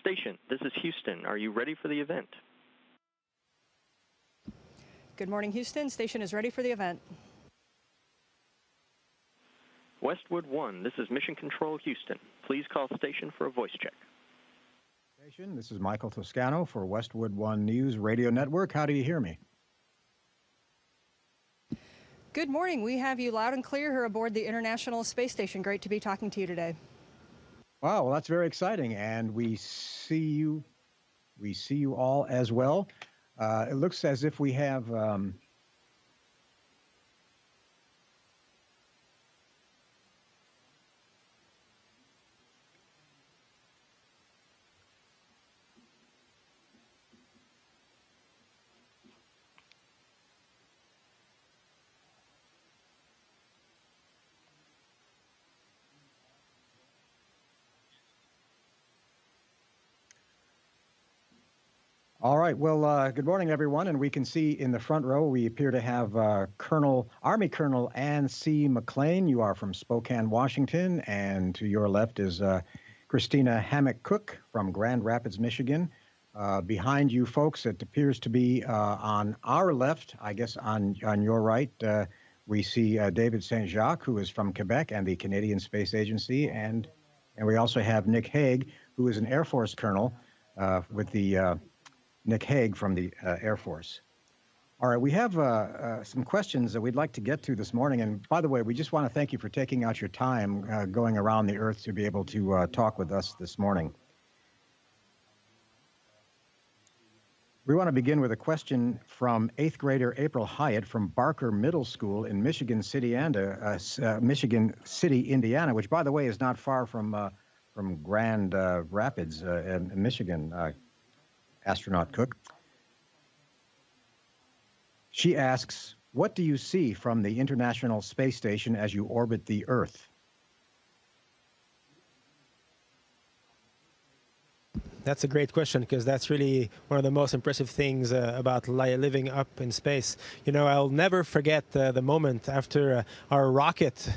Station, this is Houston. Are you ready for the event? Good morning, Houston. Station is ready for the event. Westwood One, this is Mission Control Houston. Please call station for a voice check. Station, this is Michael Toscano for Westwood One News Radio Network. How do you hear me? Good morning. We have you loud and clear here aboard the International Space Station. Great to be talking to you today. Wow, well, that's very exciting, and we see you all as well. It looks as if we have all right. Well, good morning, everyone. And we can see in the front row, we appear to have Army Colonel Anne C. McClain. You are from Spokane, Washington. And to your left is Christina Hammock-Cook from Grand Rapids, Michigan. Behind you folks, it appears to be on our left, I guess on your right, we see David Saint-Jacques, who is from Quebec and the Canadian Space Agency. And we also have Nick Hague, who is an Air Force colonel with the... Nick Hague from the Air Force. All right, we have some questions that we'd like to get to this morning. And by the way, we just want to thank you for taking out your time going around the Earth to be able to talk with us this morning. We want to begin with a question from 8th grader April Hyatt from Barker Middle School in Michigan City, Indiana, which, by the way, is not far from Grand Rapids in Michigan. Astronaut Cook. She asks, what do you see from the International Space Station as you orbit the Earth? That's a great question, because that's really one of the most impressive things about living up in space. You know, I'll never forget the moment after our rocket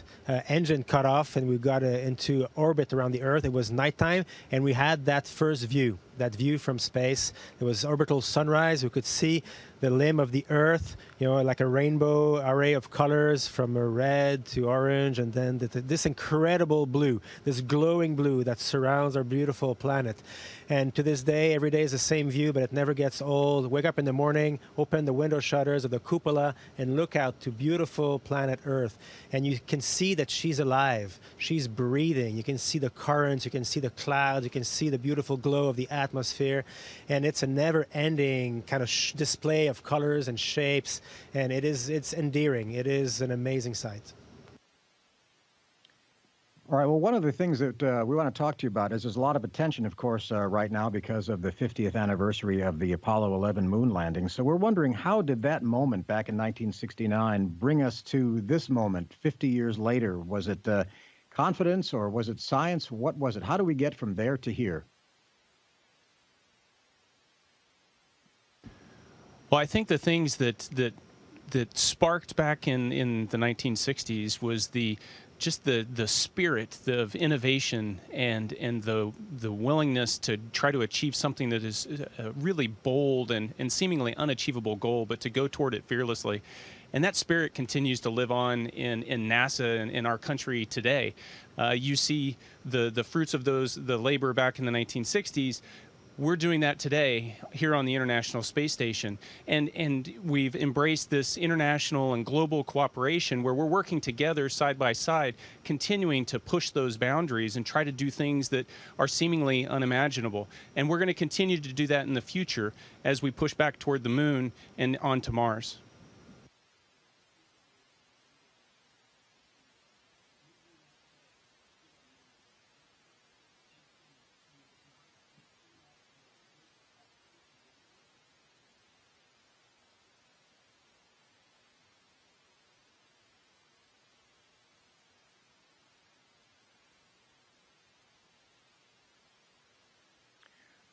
engine cut off and we got into orbit around the Earth. It was nighttime, and we had that first view. That view from space. It was orbital sunrise. We could see the limb of the Earth, you know, like a rainbow array of colors from red to orange, and then this incredible blue, this glowing blue that surrounds our beautiful planet. And to this day, every day is the same view, but it never gets old. Wake up in the morning, open the window shutters of the cupola, and look out to beautiful planet Earth. And you can see that she's alive. She's breathing. You can see the currents. You can see the clouds. You can see the beautiful glow of the atmosphere. And it's a never-ending kind of display of colors and shapes. And it's endearing. It is an amazing sight. All right, well, one of the things that we want to talk to you about is there's a lot of attention, of course, right now because of the 50th anniversary of the Apollo 11 moon landing. So we're wondering, how did that moment back in 1969 bring us to this moment 50 years later? Was it confidence or was it science? What was it? How do we get from there to here? Well, I think the things that sparked back in the 1960s was the spirit of innovation and the willingness to try to achieve something that is a really bold and seemingly unachievable goal, but to go toward it fearlessly. And that spirit continues to live on in NASA and in our country today. You see the fruits of the labor back in the 1960s. We're doing that today here on the International Space Station, and we've embraced this international and global cooperation where we're working together side by side, continuing to push those boundaries and try to do things that are seemingly unimaginable. And we're going to continue to do that in the future as we push back toward the moon and onto Mars.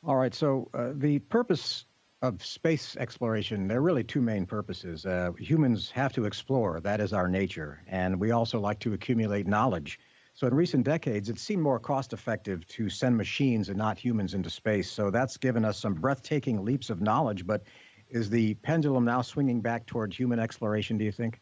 All right, so the purpose of space exploration, there are really two main purposes. Humans have to explore, that is our nature, and we also like to accumulate knowledge. So in recent decades, it seemed more cost-effective to send machines and not humans into space. So that's given us some breathtaking leaps of knowledge. But is the pendulum now swinging back toward human exploration, do you think?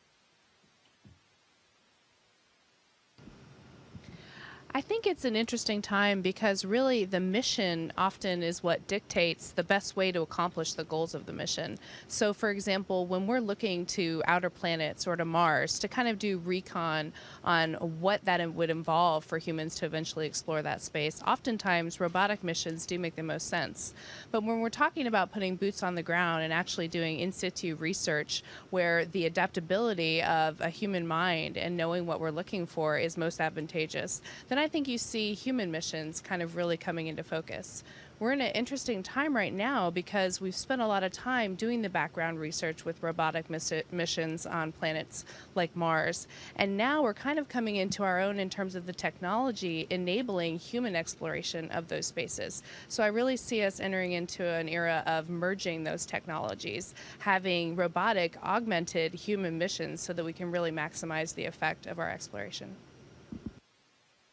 I think it's an interesting time because really the mission often is what dictates the best way to accomplish the goals of the mission. So, for example, when we're looking to outer planets or to Mars to kind of do recon on what that would involve for humans to eventually explore that space, oftentimes robotic missions do make the most sense. But when we're talking about putting boots on the ground and actually doing in situ research where the adaptability of a human mind and knowing what we're looking for is most advantageous, then I think you see human missions kind of really coming into focus. We're in an interesting time right now because we've spent a lot of time doing the background research with robotic missions on planets like Mars. And now we're kind of coming into our own in terms of the technology enabling human exploration of those spaces. So I really see us entering into an era of merging those technologies, having robotic augmented human missions so that we can really maximize the effect of our exploration.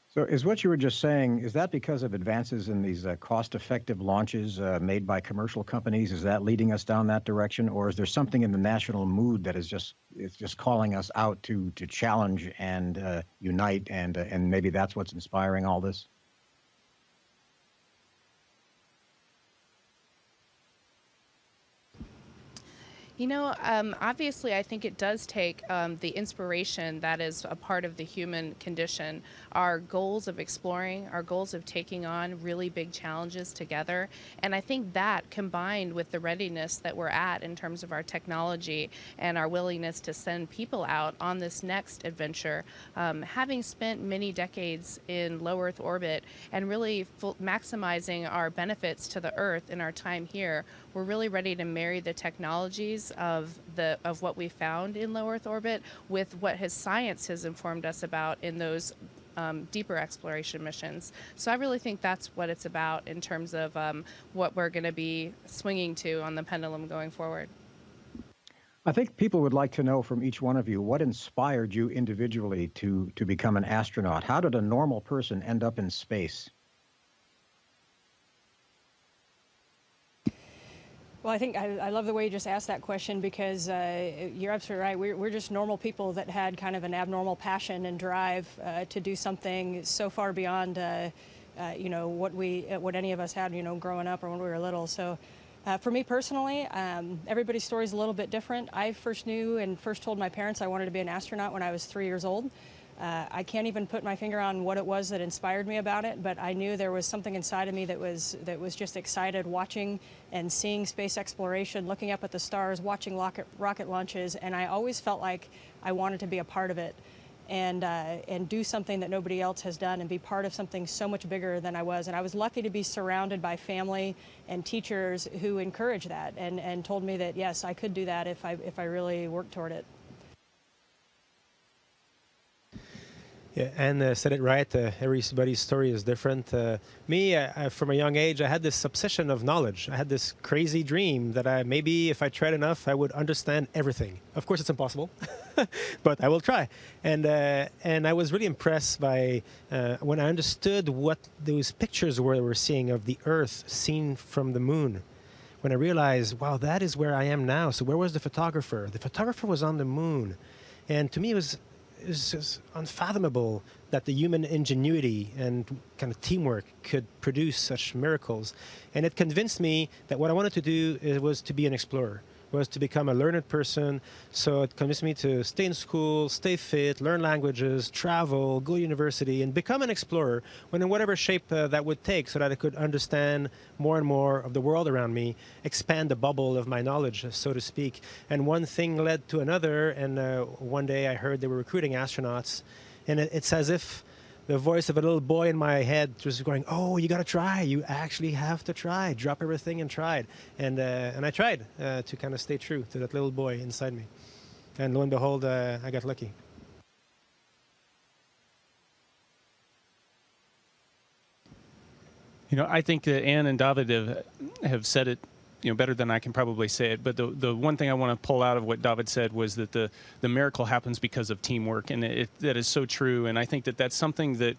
So is what you were just saying, is that because of advances in these cost-effective launches made by commercial companies? Is that leading us down that direction? Or is there something in the national mood that is just calling us out to challenge and unite, and maybe that's what's inspiring all this? You know, obviously, I think it does take the inspiration that is a part of the human condition, our goals of exploring, our goals of taking on really big challenges together. And I think that combined with the readiness that we're at in terms of our technology and our willingness to send people out on this next adventure, having spent many decades in low Earth orbit and really maximizing our benefits to the Earth in our time here, we're really ready to marry the technologies of what we found in low Earth orbit with what science has informed us about in those deeper exploration missions. So I really think that's what it's about in terms of what we're going to be swinging to on the pendulum going forward. I think people would like to know from each one of you what inspired you individually to become an astronaut. How did a normal person end up in space? Well, I think I love the way you just asked that question because you're absolutely right. We're just normal people that had kind of an abnormal passion and drive to do something so far beyond, what any of us had, growing up or when we were little. So for me personally, everybody's story is a little bit different. I first knew and first told my parents I wanted to be an astronaut when I was 3 years old. I can't even put my finger on what it was that inspired me about it, but I knew there was something inside of me that was just excited watching and seeing space exploration, looking up at the stars, watching rocket launches, and I always felt like I wanted to be a part of it and do something that nobody else has done and be part of something so much bigger than I was. And I was lucky to be surrounded by family and teachers who encouraged that and told me that, yes, I could do that if I really worked toward it. Yeah, Anne said it right. Everybody's story is different. Me, from a young age, I had this obsession of knowledge. I had this crazy dream that maybe if I tried enough, I would understand everything. Of course, it's impossible, but I will try. And I was really impressed by when I understood what those pictures were seeing of the Earth seen from the moon. When I realized, wow, that is where I am now. So where was the photographer? The photographer was on the moon. And to me, it was just unfathomable that the human ingenuity and kind of teamwork could produce such miracles. And it convinced me that what I wanted to do was to be an explorer, was to become a learned person. So it convinced me to stay in school, stay fit, learn languages, travel, go to university, and become an explorer in whatever shape that would take, so that I could understand more and more of the world around me, expand the bubble of my knowledge, so to speak. And one thing led to another, and one day I heard they were recruiting astronauts, and it's as if the voice of a little boy in my head was going, "Oh, you got to try. You actually have to try. Drop everything and try it." And I tried to kind of stay true to that little boy inside me. And lo and behold, I got lucky. I think that Anne and David have said it better than I can probably say it. But the one thing I want to pull out of what David said was that the miracle happens because of teamwork, and that is so true. And I think that that's something that,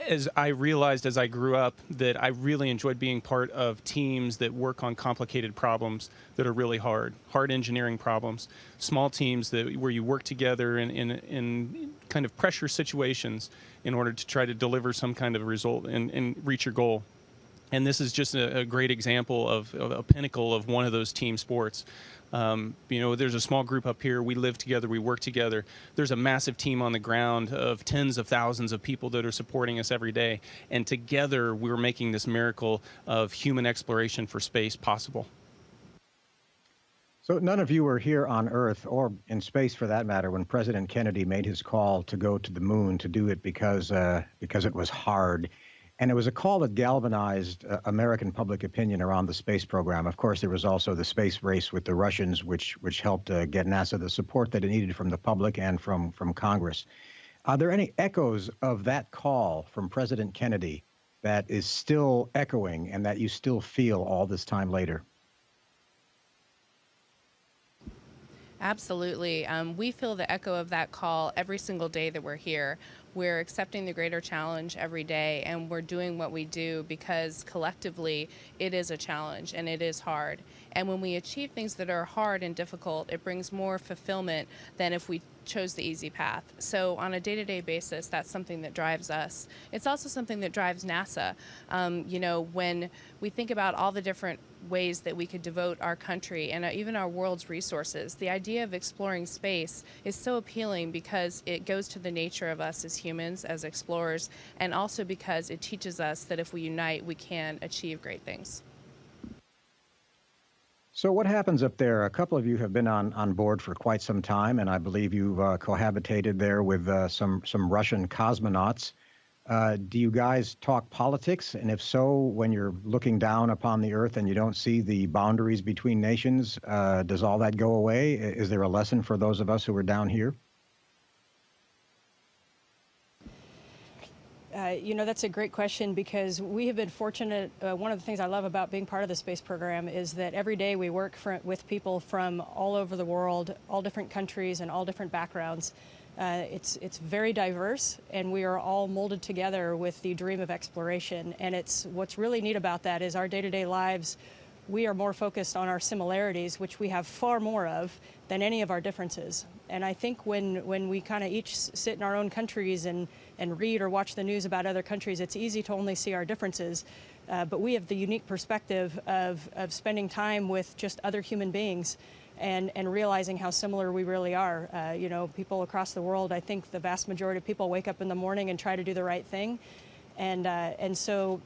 as I realized as I grew up, that I really enjoyed being part of teams that work on complicated problems that are really hard engineering problems, small teams where you work together in kind of pressure situations in order to try to deliver some kind of result and reach your goal. And this is just a great example of a pinnacle of one of those team sports. There's a small group up here. We live together. We work together. There's a massive team on the ground of tens of thousands of people that are supporting us every day. And together, we're making this miracle of human exploration for space possible. So none of you were here on Earth, or in space for that matter, when President Kennedy made his call to go to the moon, to do it because it was hard. And it was a call that galvanized American public opinion around the space program. Of course, there was also the space race with the Russians, which helped get NASA the support that it needed from the public and from Congress. Are there any echoes of that call from President Kennedy that is still echoing and that you still feel all this time later? Absolutely. We feel the echo of that call every single day that we're here. We're accepting the greater challenge every day, and we're doing what we do because collectively it is a challenge and it is hard. And when we achieve things that are hard and difficult, it brings more fulfillment than if we chose the easy path. So on a day-to-day basis, that's something that drives us. It's also something that drives NASA. When we think about all the different ways that we could devote our country and even our world's resources, the idea of exploring space is so appealing because it goes to the nature of us as humans, as explorers, and also because it teaches us that if we unite, we can achieve great things. So what happens up there? A couple of you have been on board for quite some time, and I believe you've cohabitated there with some Russian cosmonauts. Do you guys talk politics? And if so, when you're looking down upon the Earth and you don't see the boundaries between nations, does all that go away? Is there a lesson for those of us who are down here? That's a great question because we have been fortunate. One of the things I love about being part of the space program is that every day we work with people from all over the world, all different countries and all different backgrounds. It's very diverse, and we are all molded together with the dream of exploration. And what's really neat about that is our day-to-day lives, we are more focused on our similarities, which we have far more of than any of our differences. And I think when we kind of each sit in our own countries and read or watch the news about other countries, it's easy to only see our differences. But we have the unique perspective of spending time with just other human beings and realizing how similar we really are. People across the world, I think the vast majority of people wake up in the morning and try to do the right thing. And so,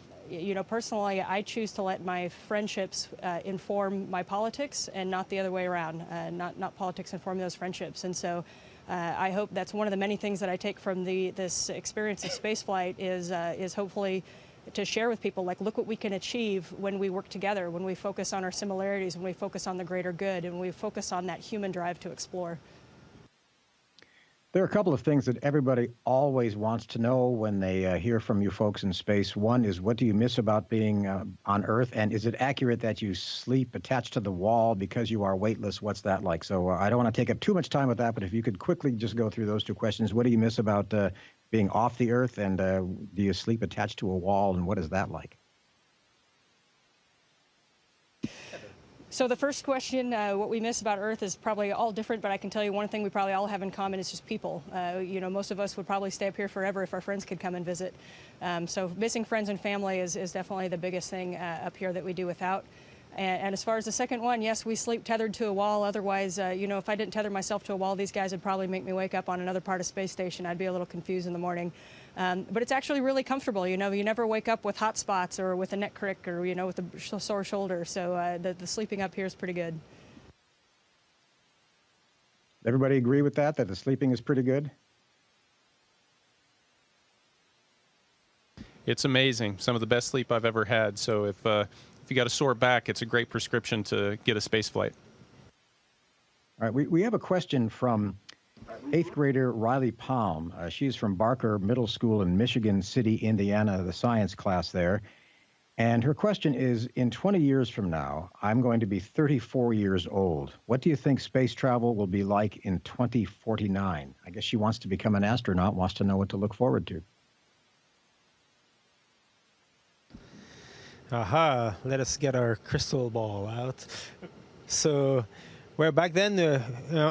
personally, I choose to let my friendships inform my politics and not the other way around, not politics informing those friendships. And so I hope that's one of the many things that I take from this experience of spaceflight is hopefully to share with people, like, look what we can achieve when we work together, when we focus on our similarities, when we focus on the greater good, and we focus on that human drive to explore. There are a couple of things that everybody always wants to know when they hear from you folks in space. One is, what do you miss about being on Earth? And is it accurate that you sleep attached to the wall because you are weightless? What's that like? So I don't want to take up too much time with that, but if you could quickly just go through those two questions. What do you miss about being off the Earth? And do you sleep attached to a wall? And what is that like? So the first question, what we miss about Earth is probably all different, but I can tell you one thing we probably all have in common is just people. Most of us would probably stay up here forever if our friends could come and visit. So missing friends and family is definitely the biggest thing up here that we do without. And as far as the second one, yes, we sleep tethered to a wall. Otherwise, if I didn't tether myself to a wall, these guys would probably make me wake up on another part of space station. I'd be a little confused in the morning. But it's actually really comfortable. You never wake up with hot spots or with a neck crick or, with a sore shoulder. So the sleeping up here is pretty good. Everybody agree with that the sleeping is pretty good? It's amazing. Some of the best sleep I've ever had. So if you got a sore back, it's a great prescription to get a space flight. All right, we have a question from 8th grader Riley Palm. She's from Barker Middle School in Michigan City, Indiana, the science class there. And her question is, in 20 years from now, I'm going to be 34 years old. What do you think space travel will be like in 2049? I guess she wants to become an astronaut, wants to know what to look forward to. Aha, let us get our crystal ball out. So, where back then,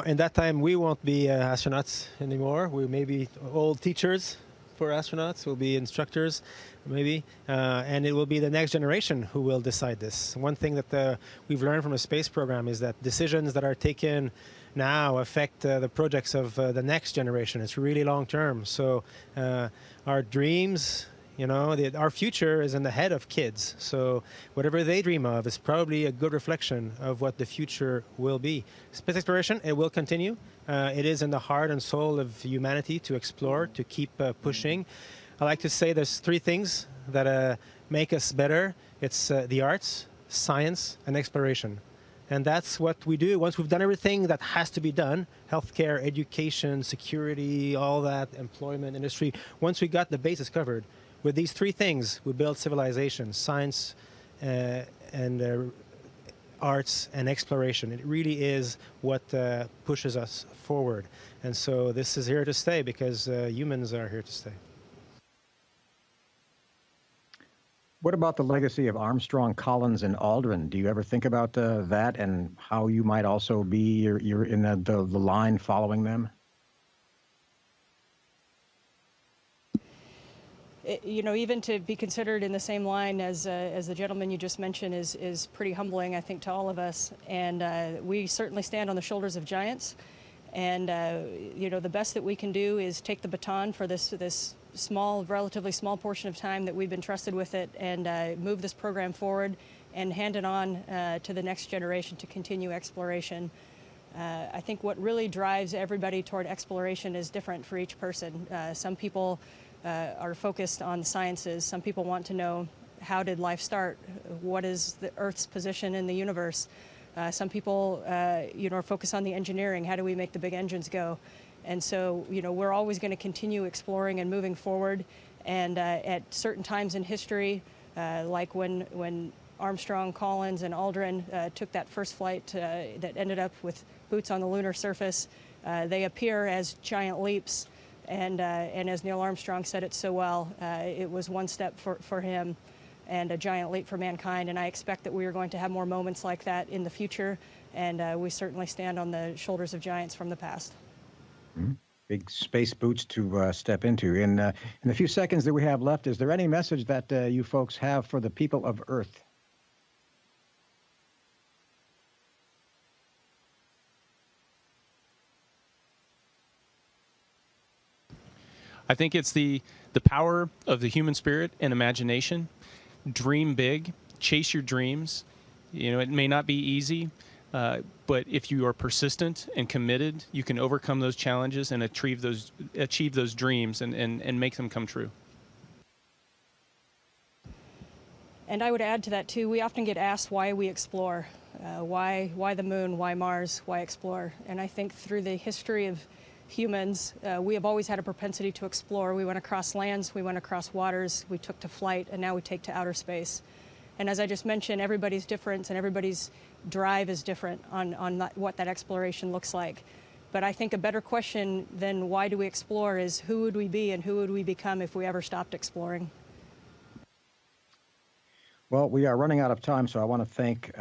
in that time, we won't be astronauts anymore. We may be old teachers for astronauts, we'll be instructors, maybe, and it will be the next generation who will decide this. One thing that we've learned from the space program is that decisions that are taken now affect the projects of the next generation. It's really long term. So our dreams, our future is in the head of kids. So whatever they dream of is probably a good reflection of what the future will be. Space exploration, it will continue. It is in the heart and soul of humanity to explore, to keep pushing. I like to say there's three things that make us better. It's the arts, science, and exploration. And that's what we do. Once we've done everything that has to be done, healthcare, education, security, all that, employment, industry, once we got the bases covered, with these three things, we build civilization, science, and arts and exploration. It really is what pushes us forward. And so this is here to stay because humans are here to stay. What about the legacy of Armstrong, Collins, and Aldrin? Do you ever think about that and how you might also be you're in the line following them? Even to be considered in the same line as the gentleman you just mentioned is pretty humbling, I think, to all of us. And we certainly stand on the shoulders of giants. And the best that we can do is take the baton for this small, relatively small portion of time that we've been trusted with it, and move this program forward and hand it on to the next generation to continue exploration. I think what really drives everybody toward exploration is different for each person. Some people are focused on the sciences. Some people want to know, how did life start? What is the Earth's position in the universe? Some people, are focused on the engineering. How do we make the big engines go? And so, we're always going to continue exploring and moving forward. And at certain times in history, like when Armstrong, Collins, and Aldrin took that first flight that ended up with boots on the lunar surface, they appear as giant leaps. And as Neil Armstrong said it so well, it was one step for him and a giant leap for mankind. And I expect that we are going to have more moments like that in the future. And we certainly stand on the shoulders of giants from the past. Mm-hmm. Big space boots to step into. In the few seconds that we have left, is there any message that you folks have for the people of Earth? I think it's the power of the human spirit and imagination. Dream big, chase your dreams. It may not be easy, but if you are persistent and committed, you can overcome those challenges and achieve those dreams and make them come true. And I would add to that too, we often get asked why we explore. Why the moon, why Mars, why explore? And I think through the history of humans, we have always had a propensity to explore. We went across lands, we went across waters, we took to flight, and now we take to outer space. And as I just mentioned, everybody's different and everybody's drive is different on what that exploration looks like. But I think a better question than why do we explore is who would we be and who would we become if we ever stopped exploring? Well, we are running out of time, so I want to thank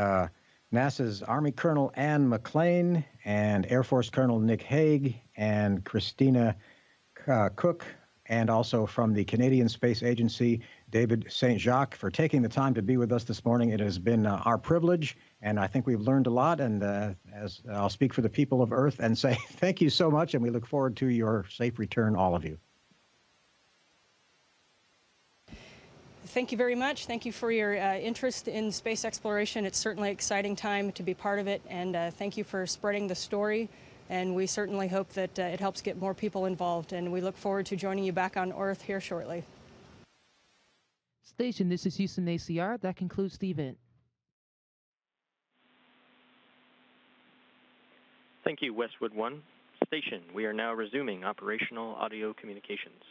NASA's Army Colonel Anne McClain and Air Force Colonel Nick Hague and Christina Cook, and also from the Canadian Space Agency, David Saint-Jacques, for taking the time to be with us this morning. It has been our privilege, and I think we've learned a lot. And as I'll speak for the people of Earth and say thank you so much, and we look forward to your safe return, all of you. Thank you very much. Thank you for your interest in space exploration. It's certainly an exciting time to be part of it, and thank you for spreading the story. And we certainly hope that it helps get more people involved, and we look forward to joining you back on Earth here shortly. Station, this is Houston ACR. That concludes the event. Thank you, Westwood One. Station, we are now resuming operational audio communications.